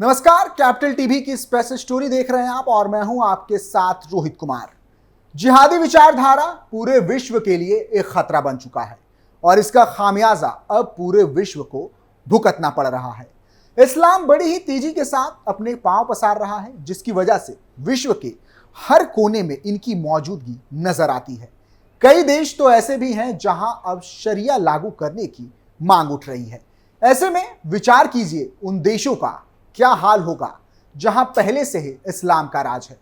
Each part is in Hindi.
नमस्कार, कैपिटल टीवी की स्पेशल स्टोरी देख रहे हैं आप और मैं हूं आपके साथ रोहित कुमार। जिहादी विचारधारा पूरे विश्व के लिए एक खतरा बन चुका है और इसका खामियाजा अब पूरे विश्व को भुगतना पड़ रहा है। इस्लाम बड़ी ही तेजी के साथ अपने पांव पसार रहा है, जिसकी वजह से विश्व के हर कोने में इनकी मौजूदगी नजर आती है। कई देश तो ऐसे भी हैं जहां अब शरिया लागू करने की मांग उठ रही है। ऐसे में विचार कीजिए उन देशों का क्या हाल होगा जहां पहले से ही इस्लाम का राज है।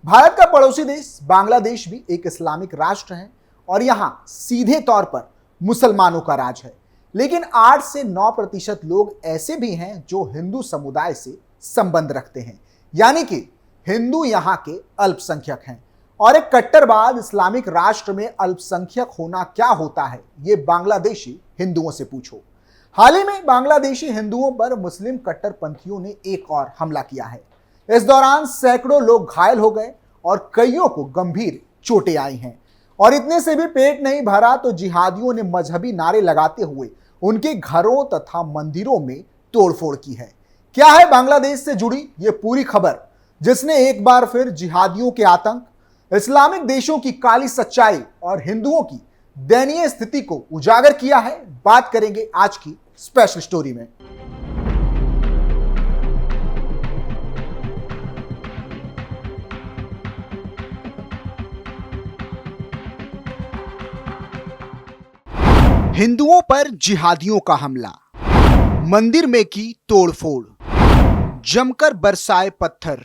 भारत का पड़ोसी देश बांग्लादेश भी एक इस्लामिक राष्ट्र है और यहां सीधे तौर पर मुसलमानों का राज है, लेकिन 8 से 9% लोग ऐसे भी हैं जो हिंदू समुदाय से संबंध रखते हैं, यानी कि हिंदू यहां के अल्पसंख्यक हैं। और एक कट्टरवाद इस्लामिक राष्ट्र में अल्पसंख्यक होना क्या होता है, ये बांग्लादेशी हिंदुओं से पूछो। हाल ही में बांग्लादेशी हिंदुओं पर मुस्लिम कट्टरपंथियों ने एक और हमला किया है। इस दौरान सैकड़ों लोग घायल हो गए और कईयों को गंभीर चोटें आई हैं। और इतने से भी पेट नहीं भरा तो जिहादियों ने मजहबी नारे लगाते हुए उनके घरों तथा मंदिरों में तोड़फोड़ की है। क्या है बांग्लादेश से जुड़ी ये पूरी खबर, जिसने एक बार फिर जिहादियों के आतंक, इस्लामिक देशों की काली सच्चाई और हिंदुओं की दयनीय स्थिति को उजागर किया है। बात करेंगे आज की स्पेशल स्टोरी में। हिंदुओं पर जिहादियों का हमला, मंदिर में की तोड़फोड़, जमकर बरसाए पत्थर,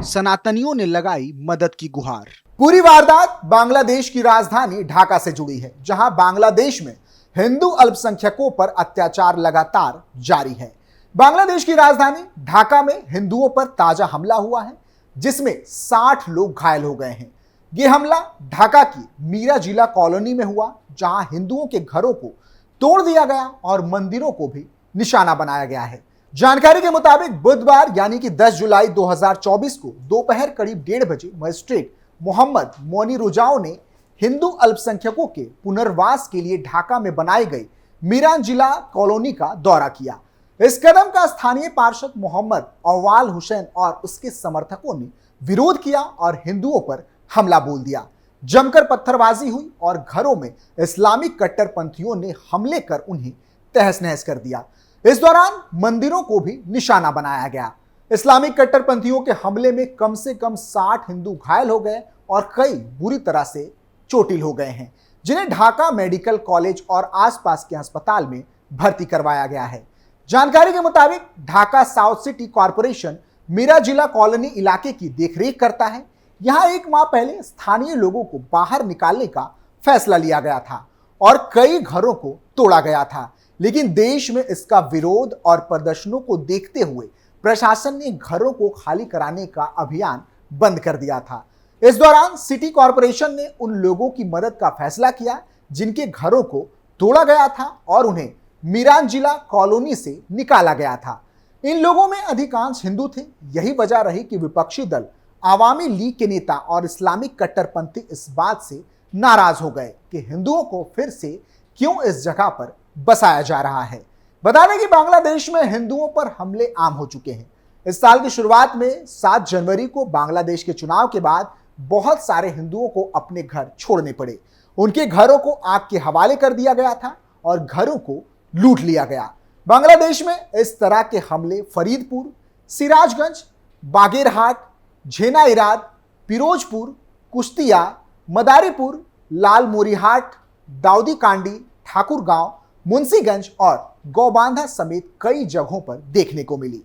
सनातनियों ने लगाई मदद की गुहार। पूरी वारदात बांग्लादेश की राजधानी ढाका से जुड़ी है, जहां बांग्लादेश में हिंदू अल्पसंख्यकों पर अत्याचार लगातार जारी है। बांग्लादेश की राजधानी ढाका में हिंदुओं पर ताजा हमला हुआ है, जिसमें 60 लोग घायल हो गए हैं। यह हमला ढाका की मीरा जिला कॉलोनी में हुआ, जहां हिंदुओं के घरों को तोड़ दिया गया और मंदिरों को भी निशाना बनाया गया है। जानकारी के मुताबिक बुधवार यानी कि 10 जुलाई 2024 को दोपहर करीब 1:30 बजे मजिस्ट्रेट मोहम्मद मोनीरुजाओ ने हिंदू अल्पसंख्यकों के पुनर्वास के लिए ढाका में बनाई गई मीरान जिला कॉलोनी का दौरा किया। इस कदम का स्थानीय पार्षद मोहम्मद अव्वाल हुसैन और उसके समर्थकों ने विरोध किया और हिंदुओं पर हमला बोल दिया। जमकर पत्थरबाजी हुई और घरों में इस्लामिक कट्टरपंथियों ने हमले कर उन्हें तहस नहस कर दिया। इस दौरान मंदिरों को भी निशाना बनाया गया। इस्लामिक कट्टरपंथियों के हमले में कम से कम 60 हिंदू घायल हो गए और कई बुरी तरह से चोटिल हो गए हैं, जिन्हें ढाका मेडिकल कॉलेज और आसपास के अस्पताल में भर्ती करवाया गया है। जानकारी के मुताबिक ढाका साउथ सिटी कॉरपोरेशन मीरा जिला कॉलोनी इलाके की देखरेख करता है। यहां एक माह पहले स्थानीय लोगों को बाहर निकालने का फैसला लिया गया था और कई घरों को तोड़ा गया था, लेकिन देश में इसका विरोध और प्रदर्शनों को देखते हुए प्रशासन ने घरों को खाली कराने का अभियान बंद कर दिया था। इस दौरान सिटी कॉरपोरेशन ने उन लोगों की मदद का फैसला किया जिनके घरों को तोड़ा गया था और उन्हें मीरान जिला कॉलोनी से निकाला गया था। इन लोगों में अधिकांश हिंदू थे। यही वजह रही कि विपक्षी दल आवामी लीग के नेता और इस्लामिक कट्टरपंथी इस बात से नाराज हो गए कि हिंदुओं को फिर से क्यों इस जगह पर बसाया जा रहा है। बता दें कि बांग्लादेश में हिंदुओं पर हमले आम हो चुके हैं। इस साल की शुरुआत में 7 जनवरी को बांग्लादेश के चुनाव के बाद बहुत सारे हिंदुओं को अपने घर छोड़ने पड़े। उनके घरों को आग के हवाले कर दिया गया था और घरों को लूट लिया गया। बांग्लादेश में इस तरह के हमले फरीदपुर, सिराजगंज, बागेरहाट, झेना इराद, पिरोजपुर, कुश्तिया, मदारीपुर, लाल मोरीहाट, दाऊदी कांडी, ठाकुरगांव, मुंशीगंज और गौबांधा समेत कई जगहों पर देखने को मिली।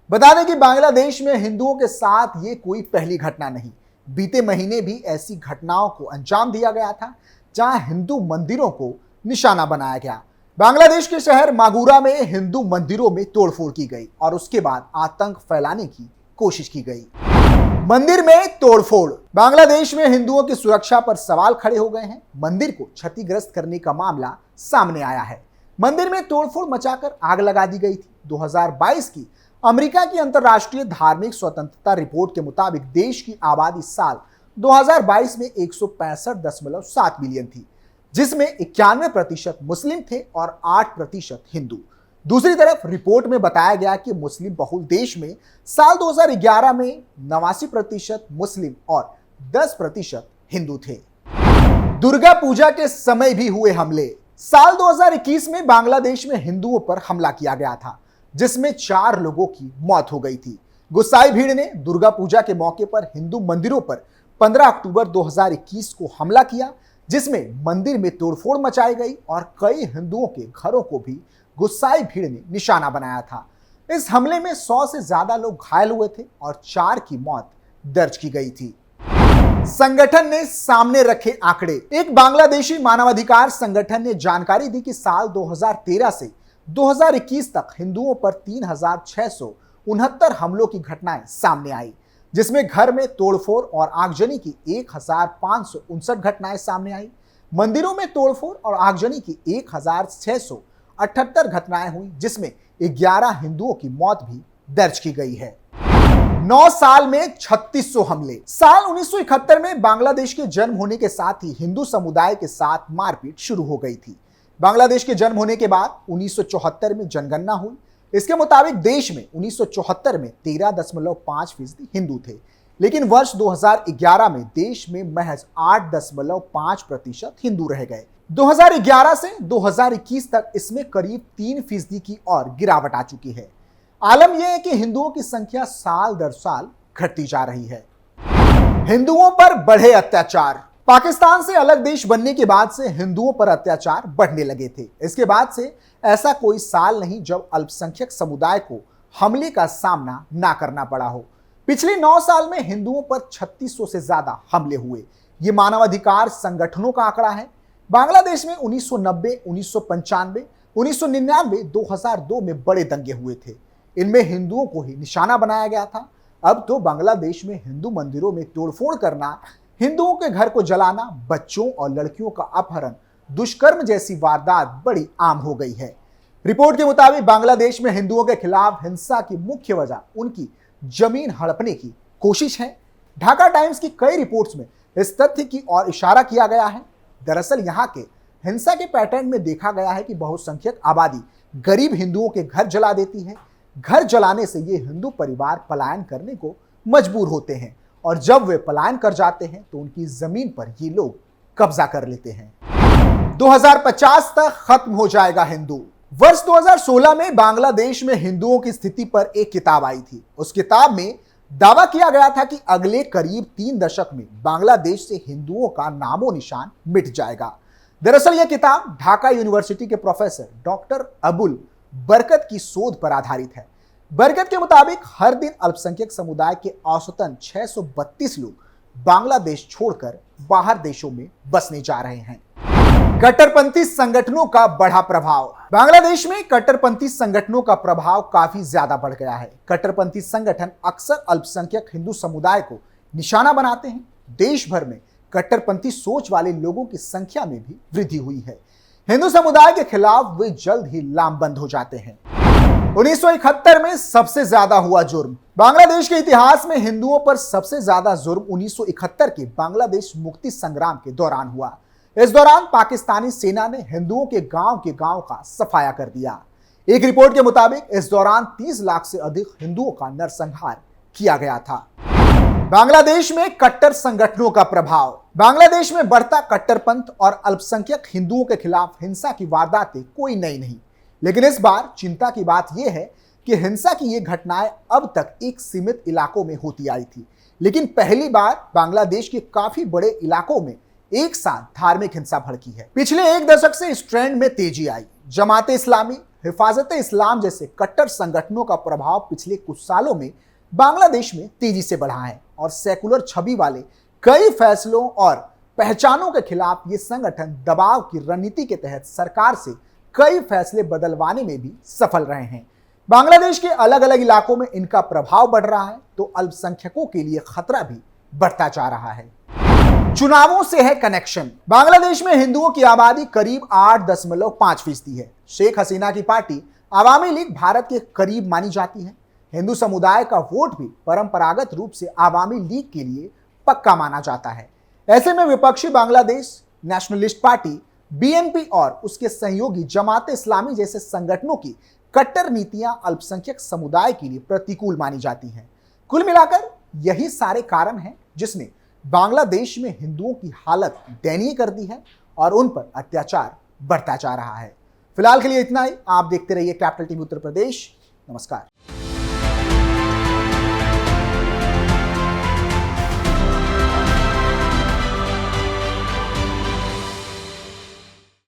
बता दें कि बांग्लादेश में हिंदुओं के साथ ये कोई पहली घटना नहीं। बीते महीने भी ऐसी घटनाओं को अंजाम दिया गया था, जहां हिंदू मंदिरों को निशाना बनाया गया। बांग्लादेश के शहर मागुरा में हिंदू मंदिरों में तोड़फोड़ की गई और उसके बाद आतंक फैलाने की कोशिश की गई। मंदिर में तोड़फोड़, बांग्लादेश में हिंदुओं की सुरक्षा पर सवाल खड़े हो गए हैं। मंदिर को क्षतिग्रस्त करने का मामला सामने आया है। मंदिर में तोड़फोड़ मचाकर आग लगा दी गई थी। 2022 की अमेरिका की अंतर्राष्ट्रीय धार्मिक स्वतंत्रता रिपोर्ट के मुताबिक देश की आबादी साल 2022 में 165.7 मिलियन थी, जिसमें 91% मुस्लिम थे और 8% हिंदू। दूसरी तरफ रिपोर्ट में बताया गया कि मुस्लिम बहुल देश में साल 2011 में 89% मुस्लिम और 10% हिंदू थे। दुर्गा पूजा के समय भी हुए हमले। साल 2021 में बांग्लादेश में हिंदुओं पर हमला किया गया था, जिसमें 4 लोगों की मौत हो गई थी। गुस्साई भीड़ ने दुर्गा पूजा के मौके पर हिंदू मंदिरों पर 15 अक्टूबर 2021 को हमला किया, जिसमें मंदिर में तोड़फोड़ मचाई गई और कई हिंदुओं के घरों को भी गुस्साई भीड़ ने निशाना बनाया था। इस हमले में 100 से ज्यादा लोग घायल हुए थे और 4 की मौत दर्ज की गई थी। संगठन ने सामने रखे आंकड़े। एक बांग्लादेशी मानवाधिकार संगठन ने जानकारी दी कि साल 2013 से 2021 तक हिंदुओं पर 3669 हमलों की घटनाएं सामने आई, जिसमें घर में तोड़फोड़ और आगजनी की 1559 घटनाएं सामने आई। मंदिरों में तोड़फोड़ और आगजनी की 1678 घटनाएं हुई, जिसमें 11 हिंदुओं की मौत भी दर्ज की गई है। 9 साल में 3600 हमले। साल 1971 में बांग्लादेश के जन्म होने के साथ ही हिंदू समुदाय के साथ मारपीट शुरू हो गई थी। बांग्लादेश के जन्म होने के बाद 1974 में जनगणना हुई। इसके मुताबिक देश में 1974 में 13.5% हिंदू थे, लेकिन वर्ष 2011 में देश में महज 8.5% हिंदू रह गए। 2011 से 2021 तक इसमें करीब 3% की और गिरावट आ चुकी है। आलम यह है कि हिंदुओं की संख्या साल दर साल घटती जा रही है। हिंदुओं पर बढ़े अत्याचार। पाकिस्तान से अलग देश बनने के बाद से हिंदुओं पर अत्याचार बढ़ने लगे थे। इसके बाद से ऐसा कोई साल नहीं जब अल्पसंख्यक समुदाय को हमले का सामना ना करना पड़ा हो। पिछले 9 साल में हिंदुओं पर 3600 से ज्यादा हमले हुए। ये मानवाधिकार संगठनों का आंकड़ा है। बांग्लादेश में 1990, 1995, 1999, 2002 में बड़े दंगे हुए थे। इनमें हिंदुओं को ही निशाना बनाया गया था। अब तो बांग्लादेश में हिंदू मंदिरों में तोड़फोड़ करना, हिंदुओं के घर को जलाना, बच्चों और लड़कियों का अपहरण, दुष्कर्म जैसी वारदात बड़ी आम हो गई है। रिपोर्ट के मुताबिक बांग्लादेश में हिंदुओं के खिलाफ हिंसा की मुख्य वजह उनकी जमीन हड़पने की कोशिश है। ढाका टाइम्स की कई रिपोर्ट्स में इस तथ्य की ओर इशारा किया गया है। दरअसल यहाँ के हिंसा के पैटर्न में देखा गया है कि बहुसंख्यक आबादी गरीब हिंदुओं के घर जला देती है। घर जलाने से ये हिंदू परिवार पलायन करने को मजबूर होते हैं और जब वे पलायन कर जाते हैं तो उनकी जमीन पर ये लोग कब्जा कर लेते हैं। 2050 तक खत्म हो जाएगा हिंदू। वर्ष 2016 में बांग्लादेश में हिंदुओं की स्थिति पर एक किताब आई थी। उस किताब में दावा किया गया था कि अगले करीब 3 दशक में बांग्लादेश से हिंदुओं का नामो निशान मिट जाएगा। दरअसल यह किताब ढाका यूनिवर्सिटी के प्रोफेसर डॉक्टर अबुल बरकत की शोध पर आधारित है। बरकत के मुताबिक हर दिन अल्पसंख्यक समुदाय के औसतन 632 लोग बांग्लादेश छोड़कर बाहर देशों में बसने जा रहे हैं। कट्टरपंथी संगठनों का बढ़ा प्रभाव। बांग्लादेश में कट्टरपंथी संगठनों का प्रभाव काफी ज्यादा बढ़ गया है। कट्टरपंथी संगठन अक्सर अल्पसंख्यक हिंदू समुदाय को निशाना बनाते हैं। देश भर में कट्टरपंथी सोच वाले लोगों की संख्या में भी वृद्धि हुई है। हिंदू समुदाय के खिलाफ वे जल्द ही लामबंद हो जाते हैं। 1971 में सबसे ज्यादा हुआ जुर्म। बांग्लादेश के इतिहास में हिंदुओं पर सबसे ज्यादा जुर्म 1971 के बांग्लादेश मुक्ति संग्राम के दौरान हुआ। इस दौरान पाकिस्तानी सेना ने हिंदुओं के गांव का सफाया कर दिया। एक रिपोर्ट के मुताबिक इस दौरान 30 लाख से अधिक हिंदुओं का नरसंहार किया गया था। बांग्लादेश में कट्टर संगठनों का प्रभाव। बांग्लादेश में बढ़ता कट्टरपंथ और अल्पसंख्यक हिंदुओं के खिलाफ हिंसा की वारदातें कोई नई नहीं, लेकिन इस बार चिंता की बात यह है कि हिंसा की ये घटनाएं अब तक एक सीमित इलाकों में होती आई थी, लेकिन पहली बार बांग्लादेश के काफी बड़े इलाकों में एक साथ धार्मिक हिंसा भड़की है। पिछले 1 दशक से इस ट्रेंड में तेजी आई। जमाते इस्लामी, हिफाजते इस्लाम जैसे कट्टर संगठनों का प्रभाव पिछले कुछ सालों में बांग्लादेश में तेजी से बढ़ा है और सेकुलर छवि वाले कई फैसलों और पहचानों के खिलाफ ये संगठन दबाव की रणनीति के तहत सरकार से कई फैसले बदलवाने में भी सफल रहे हैं। बांग्लादेश के अलग अलग इलाकों में इनका प्रभाव बढ़ रहा है तो अल्पसंख्यकों के लिए खतरा भी बढ़ता जा रहा है। चुनावों से है कनेक्शन। बांग्लादेश में हिंदुओं की आबादी करीब 8.5% है। शेख हसीना की पार्टी आवामी लीग भारत के करीब मानी जाती है। हिंदू समुदाय का वोट भी परंपरागत रूप से आवामी लीग के लिए पक्का माना जाता है। ऐसे में विपक्षी बांग्लादेश नेशनलिस्ट पार्टी बीएनपी और उसके सहयोगी जमाते इस्लामी जैसे संगठनों की कट्टर नीतियां अल्पसंख्यक समुदाय के लिए प्रतिकूल मानी जाती हैं। कुल मिलाकर यही सारे कारण हैं जिसने बांग्लादेश में हिंदुओं की हालत दयनीय कर दी है और उन पर अत्याचार बढ़ता जा रहा है। फिलहाल के लिए इतना ही। आप देखते रहिए कैपिटल टीवी उत्तर प्रदेश। नमस्कार।